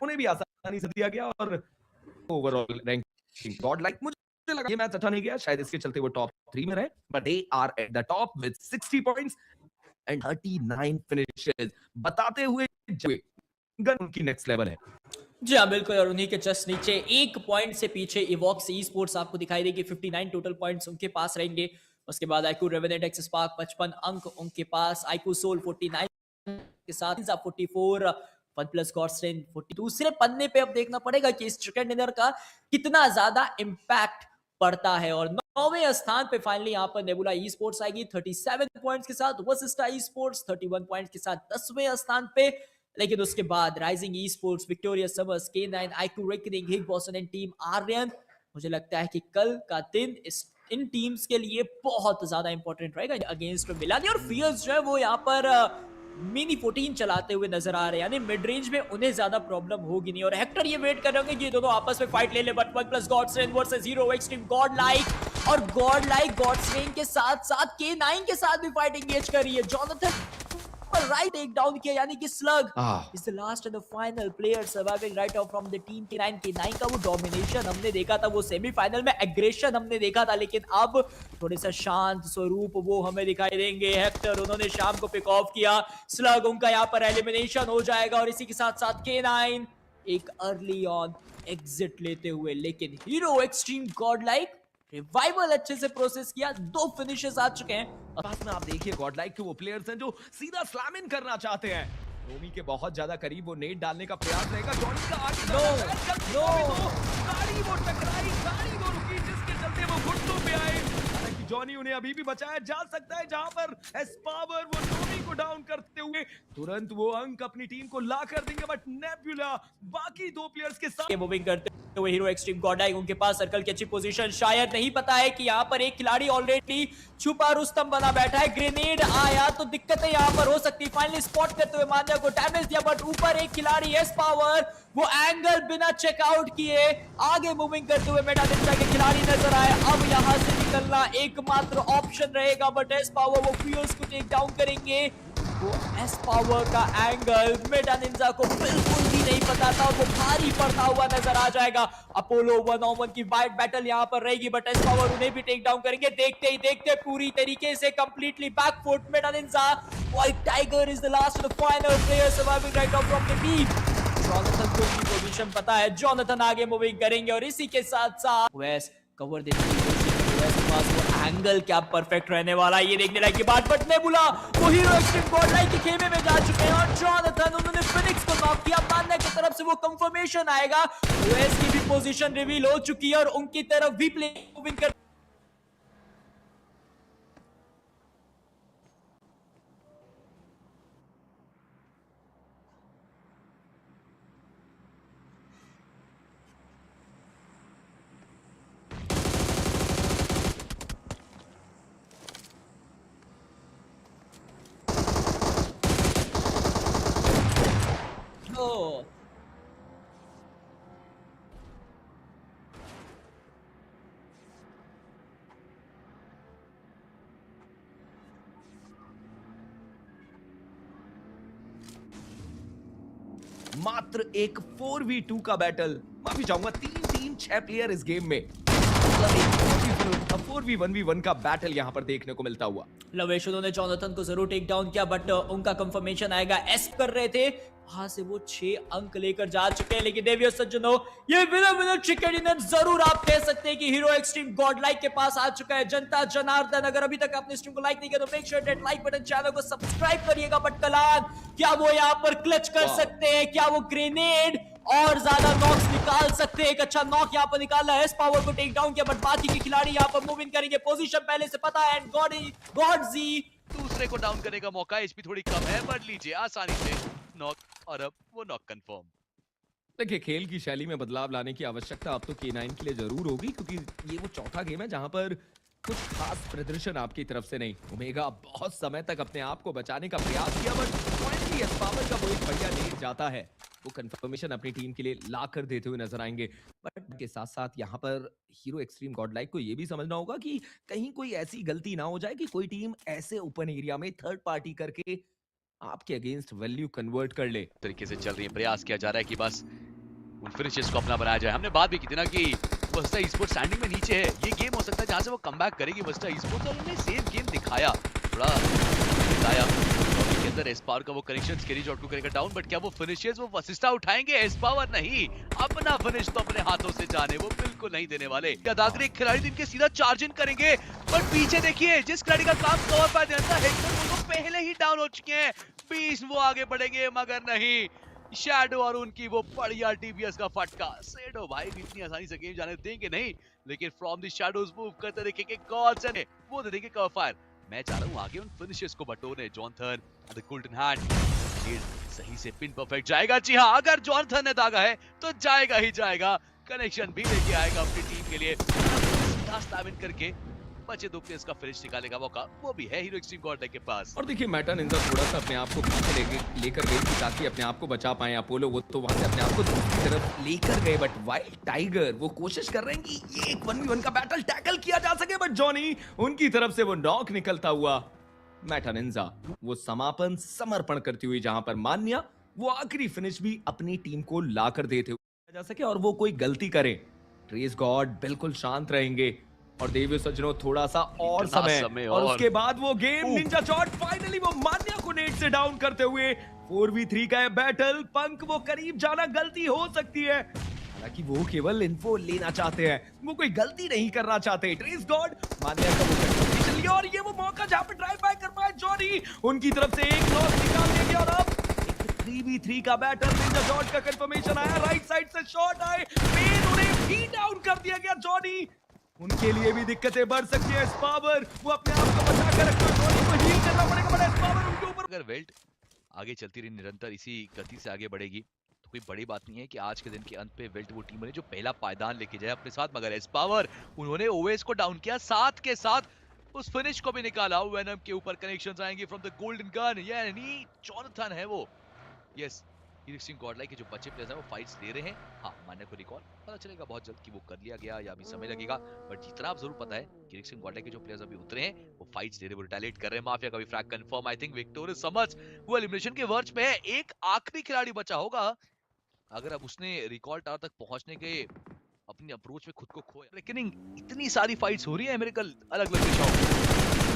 उन्हें भी आसानी से दिया गया और ओवरऑल रैंकिंग गॉड लाइक मुझे लगा ये मैच अच्छा नहीं गया, शायद इसके चलते वो टॉप 3 में रहे, but they are at the top with 60 points and 39 finishes, बताते हुए गन उनकी नेक्स्ट लेवल है। जी हाँ बिल्कुल, और उन्हीं के जस्ट नीचे 1 पॉइंट से पीछे इवॉक्स ई स्पोर्ट्स आपको दिखाई देगी, 59 टोटल पॉइंट्स उनके पास रहेंगे। उसके बाद आईक्यू रेवेनेंट एक्स स्पार्क 55 अंक उनके पास, आईक्यू सोल 49 के साथ 44, वन प्लस गॉडस्ट्रेन 42। दूसरे पन्ने पे अब देखना पड़ेगा कि इस चिकन डिनर का कितना ज्यादा इम्पैक्ट पड़ता है। और 9वें स्थान पे फाइनली यहाँ पर नेबुला ई स्पोर्ट्स आएगी 37 पॉइंट्स के साथ, वसिस्टा ई स्पोर्ट्स 31 पॉइंट्स के साथ 10वें स्थान पे। लेकिन उसके बाद rising e sports, Victoria Summers, K9, IQ reckoning, Higgs boson and team Aryan. मुझे लगता है कि कल का दिन इन टीम्स के लिए बहुत ज्यादा इंपॉर्टेंट रहेगा अगेंस्ट मिलानी और फियर्स जो है वो यहाँ पर मिनी 14 चलाते हुए नजर आ रहे हैं, यानी मिड रेंज में उन्हें ज्यादा प्रॉब्लम होगी नहीं। और हेक्टर ये वेट कर रहे होंगे कि ये दोनों आपस में फाइट ले ले, but OnePlus Godstrain versus Hero Xtreme GodLike, और गॉड लाइक गॉडस्ट्रेन के साथ साथ K9 के साथ भी फाइट एंगेज कर रही है। जॉनथन राइट टेक डाउन किया, यानी कि slug is the last and the final player surviving right out from the team K9। K9 का वो डोमिनेशन हमने देखा था, वो सेमीफाइनल में एग्रेशन हमने देखा था, लेकिन अब थोड़े सा शांत स्वरूप वो हमें दिखाई देंगे। हेक्टर उन्होंने शाम को पिक ऑफ किया, स्लग उनका यहाँ पर एलिमिनेशन हो जाएगा, और इसी के साथ साथ K9 एक अर्ली ऑन एग्जिट लेते हुए। लेकिन hero Xtreme God like revival अच्छे से प्रोसेस किया, 2 फिनिशेस आ चुके हैं। पास में आप देखिए गॉड लाइक के वो प्लेयर्स हैं जो सीधा स्लैम इन करना चाहते हैं। रोमी के बहुत ज्यादा करीब वो नेट डालने का प्रयास रहेगा, जॉनी का आगे गाड़ी वो टकराई, गाड़ी वो रुकी, जिसके चलते वो घुटनों पे आए। हालांकि जॉनी उन्हें अभी भी बचाया जा सकता है, जहां पर एस पावर वो रोमी को डाउन करते हुए तुरंत वो अंक अपनी टीम को ला कर देंगे, बट नेबुला बाकी 2 प्लेयर्स के साथ मूविंग करते हुए हीरो एक्सट्रीम गॉड लाइक उनके पास सर्कल की अच्छी पोजीशन, शायद नहीं पता है कि यहाँ पर एक खिलाड़ी ऑलरेडी छुपा रुस्तम बना बैठा है। ग्रेनेड आया तो दिक्कतें यहाँ पर हो सकती है। फाइनली स्पॉट करते हुए मान्या को डैमेज दिया, बट ऊपर एक खिलाड़ी एस पावर वो एंगल बिना चेकआउट किए आगे मूविंग करते हुए मेटा निंजा के खिलाड़ी नजर आए। अब यहाँ से निकलना एकमात्र ऑप्शन रहेगा, बट एस पावर वो फ्यूल्स को टेक डाउन करेंगे। वो एस पावर का एंगल मेटा निंजा को बिल्कुल भी नहीं पता था, और वो भारी पड़ता हुआ नजर आ जाएगा। अपोलो 1-on-1 की वाइड बैटल यहाँ पर रहेगी, बट एस पावर उन्हें भी टेक डाउन करेंगे। देखते ही देखते पूरी तरीके से completely back foot meta ninja. White tiger is the last of the final player surviving right out from the team. Jonathan को उनकी पोजीशन पता है, जॉनथन आगे मूविंग करेंगे, और इसी के साथ साथ वेस कवर देने की कोशिश के पास वो एंगल क्या परफेक्ट रहने वाला है, ये देखने लायक की बात। बट नेबुला वो हीरो एक्सट्रीम गॉड लाइक के खेमे में जा चुके हैं, और जॉनथन उन्होंने फिनिक्स को नॉक किया। मान्या की तरफ से वो कंफर्मेशन आएगा, वेस की भी पोजीशन रिवील हो चुकी है, और उनकी तरफ भी प्ले मूविंग कर मात्र एक 4v2 का बैटल, माफी चाहूंगा 3 टीम 6 प्लेयर इस गेम में, 4v1v1 का बैटल यहां पर देखने को मिलता हुआ। लवेश उन्होंने जॉनथन को जरूर टेक डाउन किया, बट उनका कंफर्मेशन आएगा। एस कर रहे थे, वहां से वो 6 अंक लेकर जा चुके हैं। लेकिन देवियो सज्जनों, ये विनर चिकन डिनर जरूर आप कह सकते हैं कि हीरो एक्सट्रीम गॉड लाइक के पास आ चुका है। जनता जनार्दन, अगर अभी तक आपने स्ट्रीम को लाइक नहीं किया तो make sure that like button, channel को सब्सक्राइब करिएगा। बट कलान, क्या वो यहाँ पर क्लच कर सकते हैं? क्या वो ग्रेनेड और ज्यादा नॉक्स निकाल सकते हैं? एक अच्छा नॉक यहाँ पर निकाला है, एस पावर को टेक डाउन किया, बट बाकी के खिलाड़ी यहाँ पर मूविंग करेंगे। पोजीशन पहले से पता है, एंड गॉडजी दूसरे को डाउन करने का मौका, एचपी थोड़ी कम है, बढ़ लीजिए आसानी से नॉक, और अब वो नॉक कंफर्म। देखिए, खेल की शैली में बदलाव लाने की आवश्यकता अब तो K9 के लिए जरूर होगी, क्योंकि ये वो चौथा गेम है जहां पर कुछ खास प्रदर्शन आपकी तरफ से नहीं। ओमेगा बहुत समय तक अपने आप को बचाने का प्रयास किया, बट फाइनली एस पावर का वो एक बढ़िया लेट जाता है, वो कंफर्मेशन अपनी टीम के लिए ला कर देते हुए नजर आएंगे। बट के साथ साथ यहाँ पर हीरो एक्सट्रीम गॉड लाइक को ये भी समझना होगा कि कहीं कोई ऐसी गलती ना हो जाए कि कोई टीम ऐसे ओपन एरिया में थर्ड पार्टी करके आपके अगेंस्ट वैल्यू कन्वर्ट कर ले। तरीके से चल रही है, प्रयास किया जा रहा है कि बस उन फिनिशेस को अपना बनाया जाए। हमने बात भी की थी ना कि वस्टा ई-स्पोर्ट्स स्टैंडिंग में नीचे है, ये गेम हो सकता है जहां से वो कमबैक करेगी वस्टा ई-स्पोर्ट्स, और उन्होंने सेम गेम दिखाया, थोड़ा दिखाया के अंदर एस्पावर का वो कनेक्शन स्केरी शॉट को करेगा डाउन, बट क्या वो फिनिशेस वो वसिस्टा उठाएंगे? एस्पावर नहीं, अपना फिनिश तो अपने हाथों से जाने वो बिल्कुल नहीं देने वाले। दागरे खिलाड़ी दिन के सीधा चार्ज इन करेंगे, बट पीछे देखिए जिस खिलाड़ी का काम कवर पर देना था हेडफोन वो पहले ही डाउन हो चुके हैं। 20 वो आगे बढ़ेंगे मगर नहीं, शैडो और उनकी वो बढ़िया टीबीएस का फटका। शैडो भाई भी इतनी आसानी से गेम जाने देंगे नहीं, लेकिन फ्रॉम द शैडोज मूव करते देखेंगे गॉड्सन, वो दे देंगे कवर फायर। मैं चाह रहा हूं आगे उन फिनिशेस को बटोरने। जॉनथन द गोल्डन हैंड सही से पिन परफेक्ट जाएगा। जी हां, अगर जॉनथन ने दागा है तो जाएगा ही जाएगा, कनेक्शन भी लेके आएगा अपनी टीम के लिए। सीधा स्टैब इन करके बचे दो प्लेयर्स का फिनिश निकालने का मौका वो भी है हीरो एक्सट्रीम गॉड के पास। और देखिए मेटा निंजा थोड़ा सा अपने आप को पीछे लेकर गई थी ताकि अपने आप को बचा पाए अपोलो, वो तो वहां से अपने आप को दूसरी तरफ लेकर गए, बट वाइल्ड टाइगर वो कोशिश कर रहे हैं कि ये एक 1v1 का बैटल टैकल किया जा सके, बट जॉनी उनकी तरफ से वो नॉक निकलता हुआ। मेटा निंजा वो समापन समर्पण करती हुई जहां पर मान्या वो आखिरी फिनिश भी अपनी टीम को लाकर देते हुए जा सके और वो कोई गलती करे, ट्रेस गॉड बिल्कुल शांत रहेंगे। और देवी सज्जनों थोड़ा सा और समय और उसके बाद वो गेम निंजा शॉट फाइनली वो मान्या को नेट से डाउन करते हुए 4v3 का बैटल। पंक वो करीब जाना गलती हो सकती है, हालांकि वो केवल इन्फो लेना चाहते हैं, वो कोई गलती नहीं करना चाहते। ट्रेस गॉड मान्या का वो कंफर्मेशन लिया और ये वो मौका जहां पे ड्राइव बाय कर पाए जॉनी, उनकी तरफ से एक लॉस निकाल दिया और अब 3v3 का बैटल। निंजा शॉट का कंफर्मेशन आया, राइट साइड से शॉट आए, मेन उन्हें भी डाउन कर दिया गया। जॉनी उनके लिए भी दिक्कतें बढ़ सकती है। स्पावर वो अपने आप को बचा कर रखते हैं, जॉनी को हील करना पड़ेगा, बट स्पावर उनके ऊपर। अगर वेल्ट आगे चलती रही निरंतर इसी गति से आगे बढ़ेगी तो कोई बड़ी बात नहीं है कि आज के दिन के अंत पे वेल्ट वो टीम बने जो पहला पायदान लेके जाए अपने साथ। मगर एस्पावर उन्होंने ओवेस को डाउन किया, साथ के साथ उस फिनिश को भी निकाला। वेनम के ऊपर कनेक्शंस आएंगे फ्रॉम द गोल्डन गन, यानी जॉनथन है वो। यस, हीरो गॉडलाइक के जो बच्चे प्लेयर्स हैं वो फाइट्स ले रहे हैं। हाँ, मान्य को रिकॉल पता चलेगा बहुत जल्द कि वो कर लिया गया या अभी समय लगेगा, बट जितना आप जरूर पता है कि हीरो गॉडलाइक के जो प्लेयर्स अभी उतरे हैं वो फाइट्स ले रहे हैं, वो रिटेलिएट कर रहे हैं। माफिया का भी frag confirm, I think victorious समझ वो एलिमिनेशन के वर्च पे है। एक आखिरी खिलाड़ी बचा होगा, अगर अब उसने रिकॉल टावर तक पहुंचने के अपनी अप्रोच में खुद को खोया, लेकिन इतनी सारी फाइट्स हो रही है मेरे कल अलग अलग दिशाओं।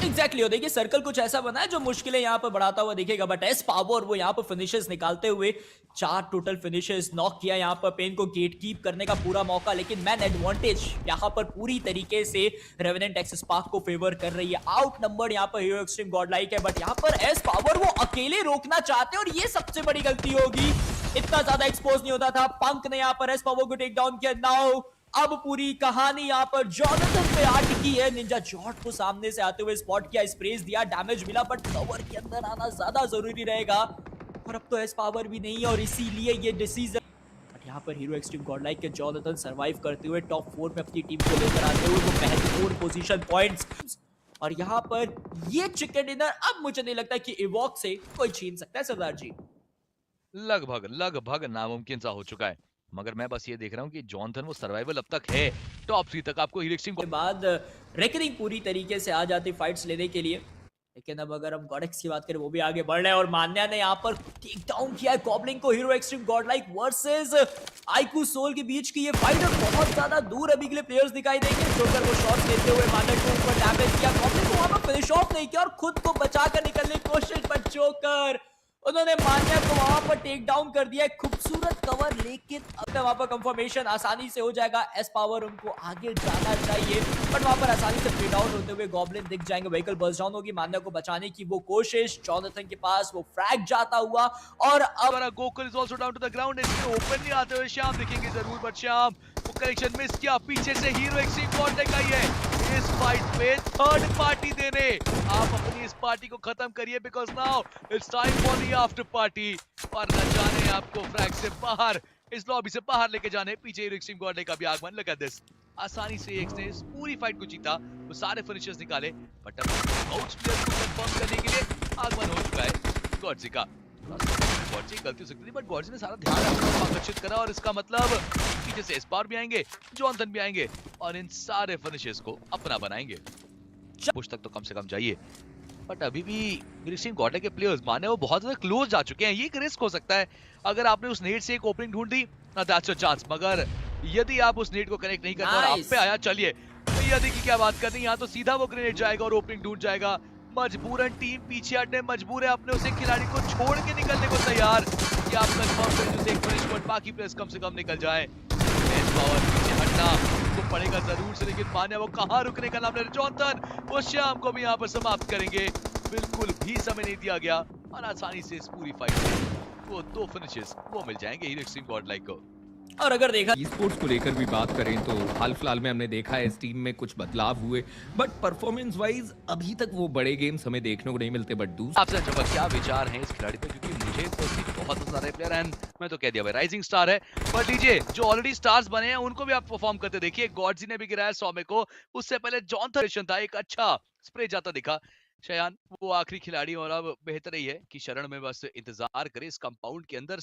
एग्जैक्टली देखिए सर्कल कुछ ऐसा बना है जो मुश्किलें यहाँ पर बढ़ाता हुआ दिखेगा, बट एस पावर वो यहाँ पर फिनिशेस निकालते हुए 4 टोटल फिनिशेस नॉक किया यहाँ पर पेन को गेट कीप करने का पूरा मौका, लेकिन मैन एडवांटेज यहाँ पर पूरी तरीके से रेवेनेंट एक्सेस पार्क को फेवर कर रही है। आउट नंबर यहाँ पर हीरो एक्सट्रीम गॉडलाइक है, बट यहाँ पर एस पावर वो अकेले रोकना चाहते हैं और ये सबसे बड़ी गलती होगी। इतना ज्यादा एक्सपोज नहीं होता था। पंक ने यहाँ पर एस पावर को टेक डाउन किया। नाउ अब पूरी कहानी यहाँ पर जॉनथन पे आ टिकी है। निंजा जॉट को सामने से आते हुए स्पॉट किया, स्प्रेस दिया, डैमेज मिला, बट कवर के अंदर आना ज्यादा जरूरी रहेगा और अब तो एस पावर भी नहीं है और इसीलिए ये डिसीजन। बट यहाँ पर हीरो एक्सट्रीम गॉडलाइक के जॉनथन सर्वाइव करते हुए टॉप 4 में अपनी टीम को लेकर आते हुए वो महत्वपूर्ण पोजीशन पॉइंट्स, और यहाँ पर ये चिकन डिनर अब मुझे नहीं लगता कि इवॉक से कोई छीन सकता है सरदार जी। लगभग नामुमकिन सा हो चुका है, मगर मैं बस ये देख रहा हूँ कि जॉनथन वो सर्वाइवल अब तक है। टॉप 3 तक आपको हीरो एक्सट्रीम के बाद रेकरिंग पूरी तरीके से आ जाती फाइट्स लेने के लिए, लेकिन अब अगर हम गॉडेक्स की बात करें वो भी आगे बढ़ रहे हैं और मान्या ने यहाँ पर टेक डाउन किया है गॉब्लिन को। हीरो एक्सट्रीम गॉडलाइक वर्सेस आईकू सोल के बीच की ये फाइट है, बहुत ज्यादा दूर अभी के लिए प्लेयर्स दिखाई देंगे। जोकर वो शॉट लेते हुए मान्या को ऊपर डैमेज किया, गॉब्लिन को वहां पर फिनिश ऑफ नहीं किया और खुद को बचाकर निकलने की कोशिश, पर जोकर उन्होंने मान्या को वहां पर टेक डाउन कर दिया। खूबसूरत कवर, लेकिन अब वहां पर कंफर्मेशन आसानी से हो जाएगा। एस पावर उनको आगे जाना चाहिए, बट वहां पर आसानी से फ्री डाउन होते हुए गॉब्लिन दिख जाएंगे। व्हीकल बर्स्ट डाउन होगी, मान्या को बचाने की वो कोशिश, जॉनथन के पास वो फ्रैग जाता हुआ और अब Gokul is also down to the ground. इसमें ओपन नहीं आते हुए श्याम दिखेंगे जरूर, बट श्याम वो कनेक्शन मिस किया। पीछे से हीरो एक्सट्रीम गॉडलाइक आई है इस फाइट में थर्ड पार्टी देने। आप अपनी इस पार्टी को खत्म करिए, because now it's time for the after party. और न जाने आपको फ्रैग से बाहर, इस लॉबी से बाहर लेके जाने पीछे हीरो एक्सट्रीम गॉडलाइक का भी आगमन। लगा दिस आसानी से एक्स ने इस पूरी फाइट को जीता, वो सारे फिनिशर्स निकाले, बट अब आउट्स प्लेयर को कंफर्म करने के लिए आगमन हो चुका है गॉडजी का। गॉडजी गलती हो सकती थी, बट गॉडजी ने सारा ध्यान आकर्षित करा और इसका मतलब पीछे से एस्पार भी आएंगे, जॉनथन भी आएंगे और इन सारे फिनिशर्स को अपना बनाएंगे। पुश तक तो कम से कम जाइए। बट अभी भी ग्रिशिंग गॉडे के प्लेयर्स माने वो बहुत ज्यादा क्लोज जा चुके हैं। ये एक रिस्क हो सकता है अगर आपने उस नेट से एक ओपनिंग ढूंढ दी, दैट्स अ चांस। मगर यदि आप उस नेट को कनेक्ट नहीं करते और आप नाइस। पे आया, चलिए यदि की क्या बात करनी, यहाँ तो सीधा वो ग्रेनेड जाएगा और ओपनिंग ढूंढ जाएगा। मजबूरन टीम पीछे हटने मजबूर है, अपने उस एक खिलाड़ी को छोड़ के निकलने को तैयार कि आप कंफर्म करें उसे एक पनिशमेंट, बाकी प्लेयर्स कम से कम निकल जाए। पावर पीछे हटना तो पड़ेगा जरूर से, लेकिन मान्या वो कहाँ रुकने का नाम ले रहे। जॉनथन वो श्याम को भी यहाँ पर समाप्त करेंगे। बिल्कुल भी समय नहीं दिया गया और आसानी से इस पूरी फाइट में वो 2 फिनिशेस वो मिल जाएंगे हीरो एक्सट्रीम गॉडलाइक को। और अगर देखा ई स्पोर्ट्स को लेकर भी बात करें तो हाल फिलहाल में हमने देखा है इस टीम में कुछ बदलाव हुए, बट परफॉर्मेंस वाइज अभी तक वो बड़े गेम्स हमें देखने को नहीं मिलते। बट दूसरा आपसे जब क्या विचार हैं इस खिलाड़ी पे, क्योंकि मुझे पर्सनली बहुत पसंद आ रहे प्लेयर एंड मैं तो कह दिया भाई राइजिंग स्टार है। पर लीजिए जो ऑलरेडी स्टार्स बने हैं उनको भी आप परफॉर्म करते देखिए। गॉडजी ने भी गिराया सौम्य को, उससे पहले जॉनथन था, एक अच्छा स्प्रे जाता दिखा। शयान वो आखिरी खिलाड़ी और अब बेहतर ही है कि शरण में बस इंतजार करे इस कंपाउंड के अंदर।